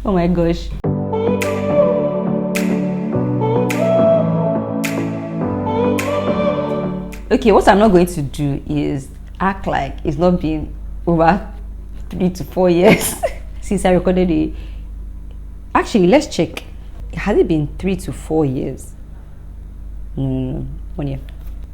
Oh my gosh. Okay, what I'm not going to do is act like it's not been over 3 to 4 years since I recorded it. Actually, let's check. Has it been 3 to 4 years? 1 year.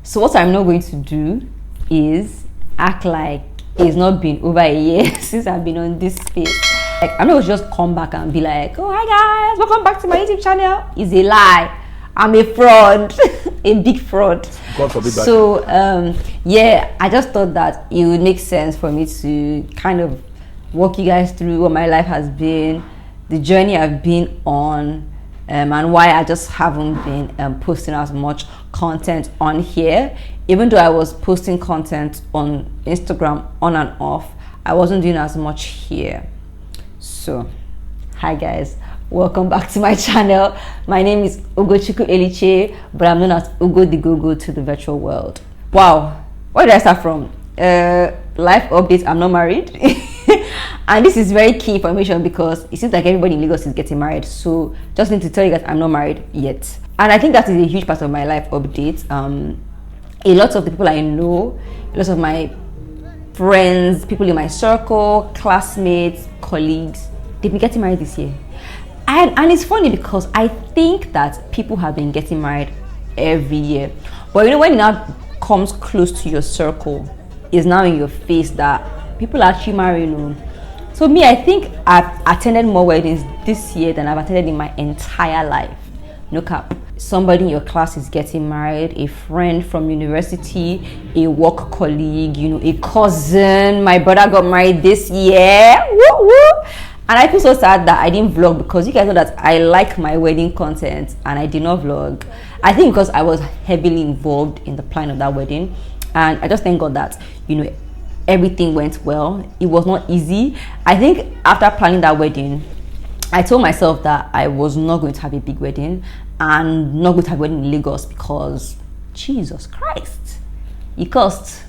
So what I'm not going to do is act like it's not been over a year since I've been on this space. Like, I'm not going to just come back and be like, oh, hi guys, welcome back to my YouTube channel. It's a lie. I'm a fraud. A big fraud. God forbid that. So yeah, I just thought that it would make sense for me to kind of walk you guys through what my life has been, the journey I've been on, and why I just haven't been posting as much content on here. Even though I was posting content on Instagram on and off, I wasn't doing as much here. So hi guys, welcome back to my channel. My name is Ugochukwu Eliche, but I'm known as Ugo the Gogo to the virtual world. Wow, where did I start from? Life update, I'm not married. And this is very key information because it seems like everybody in Lagos is getting married. So just need to tell you guys I'm not married yet. And I think that is a huge part of my life update. A lot of the people I know, a lot of my friends, people in my circle, classmates, colleagues, they've been getting married this year. And it's funny because I think that people have been getting married every year. But you know, when it now comes close to your circle, it's now in your face that people are actually marrying. So me, I think I've attended more weddings this year than I've attended in my entire life. No cap. Somebody in your class is getting married, a friend from university, a work colleague, you know, a cousin. My brother got married this year. Woo woo. And I feel so sad that I didn't vlog because you guys know that I like my wedding content and I did not vlog. I think because I was heavily involved in the plan of that wedding. And I just thank God that, you know, everything went well. It was not easy. I think after planning that wedding, I told myself that I was not going to have a big wedding and not going to have a wedding in Lagos because Jesus Christ, it cost,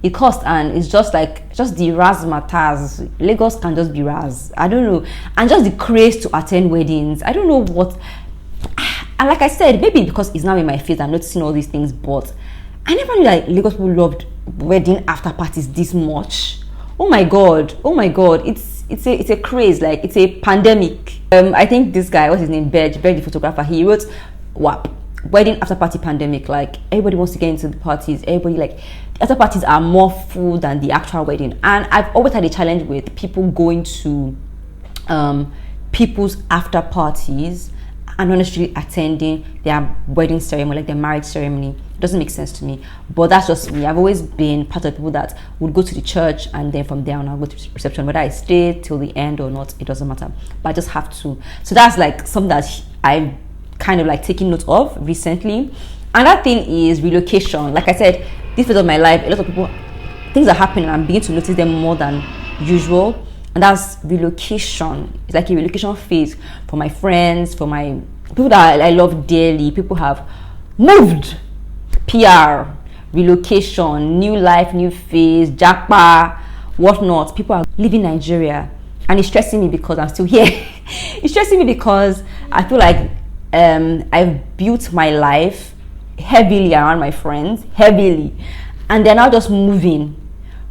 and it's just like just the razzmatazz. Lagos can just be raz. I don't know, and just the craze to attend weddings. I don't know what. And like I said, maybe because it's now in my face, I'm noticing all these things, but I never knew like Lagos people loved wedding after parties this much. Oh my god, it's a craze, like it's a pandemic. I think this guy, what's his name, Berg the photographer, he wrote WAP, wedding after party pandemic. Like everybody wants to get into the parties, everybody, like the after parties are more full than the actual wedding. And I've always had a challenge with people going to people's after parties and not necessarily attending their wedding ceremony, like their marriage ceremony. It doesn't make sense to me, but that's just me. I've always been part of people that would go to the church and then from there on I'll go to reception. Whether I stay till the end or not, it doesn't matter, but I just have to. So that's like something that I've kind of like taken note of recently. Another thing is relocation. Like I said, this phase of my life, a lot of people, things are happening and I'm beginning to notice them more than usual. And that's relocation. It's like a relocation phase for my friends, for my people that I love dearly. People have moved. PR, relocation, new life, new phase, Japa, whatnot. People are leaving Nigeria, and it's stressing me because I'm still here. It's stressing me because I feel like I've built my life heavily around my friends, heavily, and they're now just moving,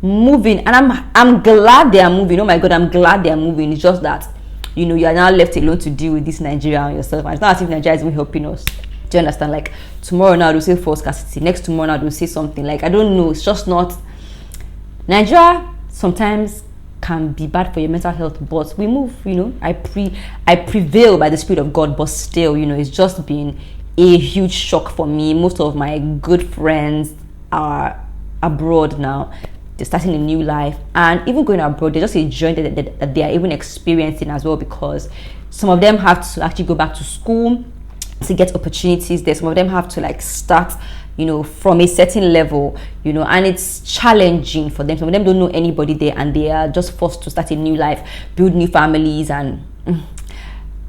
and I'm glad they are moving. Oh my God, I'm glad they are moving. It's just that, you know, you are now left alone to deal with this Nigeria and yourself, and it's not as if Nigeria is even helping us. Do you understand? Like tomorrow now they'll say false scarcity, next tomorrow now they'll say something, like I don't know. It's just not. Nigeria sometimes can be bad for your mental health, but we move, you know. I prevail by the Spirit of God, but still, you know, it's just been a huge shock for me. Most of my good friends are abroad now. They're starting a new life, and even going abroad, they're just a journey that they are even experiencing as well, because some of them have to actually go back to school to get opportunities there. Some of them have to like start, you know, from a certain level, you know, and it's challenging for them. Some of them don't know anybody there and they are just forced to start a new life, build new families. And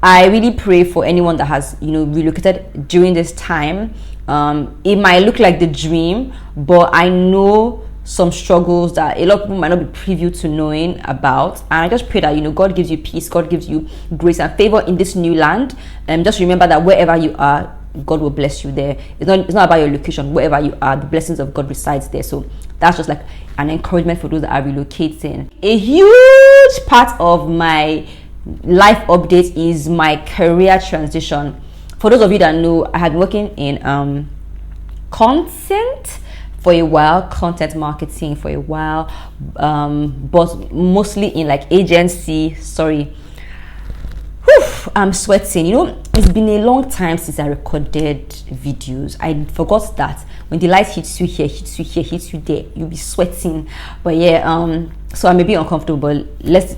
I really pray for anyone that has, you know, relocated during this time. It might look like the dream, but I know some struggles that a lot of people might not be privy to knowing about. And I just pray that, God gives you peace, God gives you grace and favor in this new land. And just remember that wherever you are, God will bless you there. It's not about your location. Wherever you are, the blessings of God resides there. So that's just like an encouragement for those that are relocating. A huge part of my life update is my career transition. For those of you that know, I had been working in content for a while, content marketing for a while, but mostly in like agency. Sorry, I'm sweating. It's been a long time since I recorded videos. I forgot that when the light hits you here, hits you here, hits you there, you'll be sweating. But yeah, so I may be uncomfortable, but let's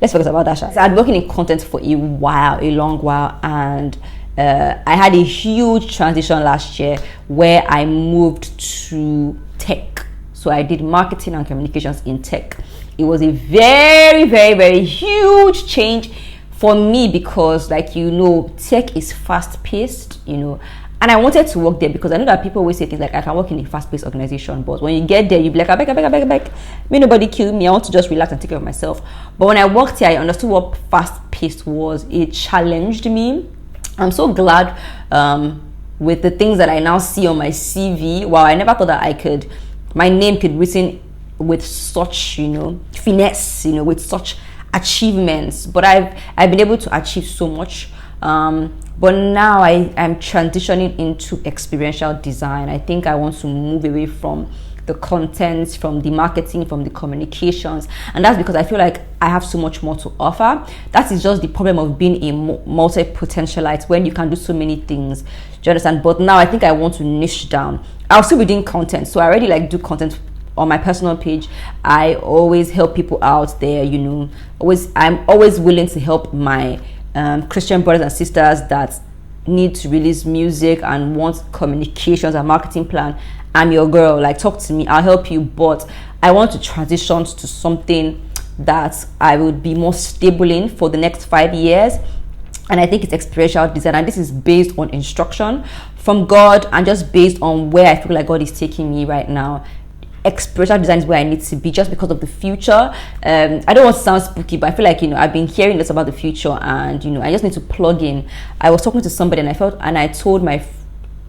forget about that. So I've been working in content for a long while, and I had a huge transition last year where I moved to tech. So I did marketing and communications in tech. It was a very, very, very huge change for me because, like, tech is fast paced, and I wanted to work there because I know that people always say things like, I can work in a fast paced organization, but when you get there, you'll be like, I beg, may nobody kill me, I want to just relax and take care of myself. But when I worked here, I understood what fast paced was. It challenged me. I'm so glad with the things that I now see on my CV. Wow, I never thought that my name could be written with such, finesse, with such achievements. But I've been able to achieve so much. But now I'm transitioning into experiential design. I think I want to move away from the content, from the marketing, from the communications, and that's because I feel like I have so much more to offer. That is just the problem of being a multi-potentialite when you can do so many things. Do you understand? But now I think I want to niche down. I'll still be doing content, so I already do content on my personal page. I always help people out there. I'm always willing to help my Christian brothers and sisters that need to release music and want communications and marketing plan. I'm your girl. Talk to me, I'll help you. But I want to transition to something that I would be more stable in for the next 5 years, and I think it's experiential design. And this is based on instruction from God and just based on where I feel like God is taking me right now. Experiential design is where I need to be just because of the future. I don't want to sound spooky, but I feel like I've been hearing this about the future, and I just need to plug in. I was talking to somebody and I told my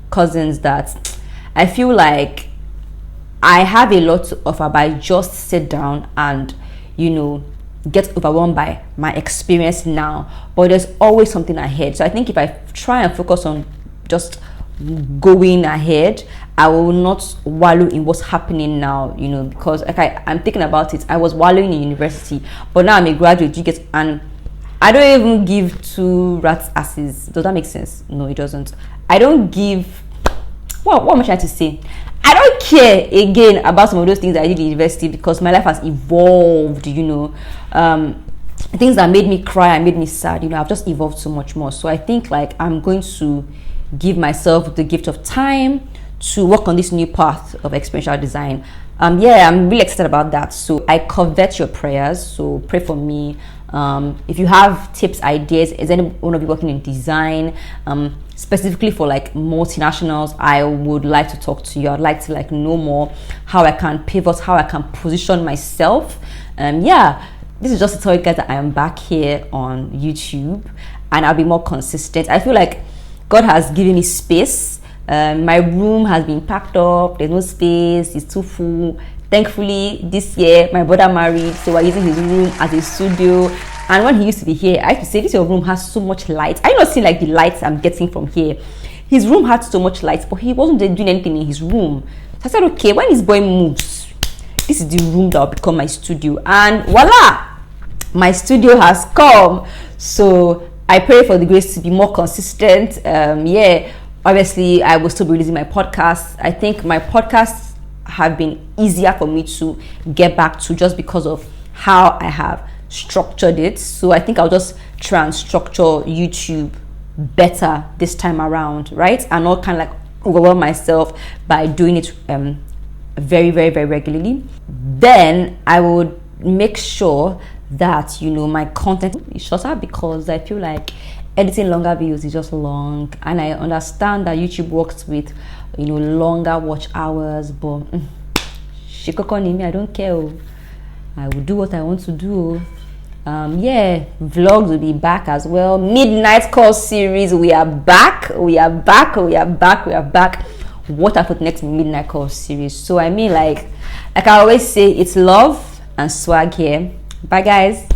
cousins that I feel like I have a lot to offer, but I just sit down and get overwhelmed by my experience now, but there's always something ahead. So I think if I try and focus on just going ahead, I will not wallow in what's happening now, because I'm thinking about it. I was wallowing in university, but now I'm a graduate, and I don't even give two rats asses. Does that make sense? No, it doesn't. I don't give, what am I trying to say? I don't care again about some of those things that I did in university because my life has evolved, things that made me cry and made me sad, I've just evolved so much more. So I think I'm going to give myself the gift of time to work on this new path of experiential design. I'm really excited about that. So I covet your prayers. So pray for me. If you have tips, ideas, is anyone of you working in design, specifically for multinationals, I would like to talk to you. I'd like to know more how I can pivot, how I can position myself. This is just to tell you guys that I am back here on YouTube and I'll be more consistent. I feel like God has given me space. My room has been packed up. There's no space. It's too full. Thankfully, this year, my brother married, so we're using his room as a studio. And when he used to be here, I used to say, this your room has so much light. I not seeing the lights I'm getting from here. His room had so much light, but he wasn't doing anything in his room. So I said, okay, when his boy moves, this is the room that will become my studio. And voila, my studio has come. So I pray for the grace to be more consistent. Obviously, I will still be releasing my podcast. I think my podcasts have been easier for me to get back to just because of how I have structured it. So I think I'll just try and structure YouTube better this time around, right? And not kind of overwhelm myself by doing it very, very, very regularly. Then I would make sure that my content is shorter, because I feel like editing longer videos is just long, and I understand that YouTube works with longer watch hours, but Shikoko ni me, I don't care. I will do what I want to do. Yeah, vlogs will be back as well. Midnight call series, we are back. What I put next midnight call series? So I mean, like I always say, it's love and swag here. Bye guys.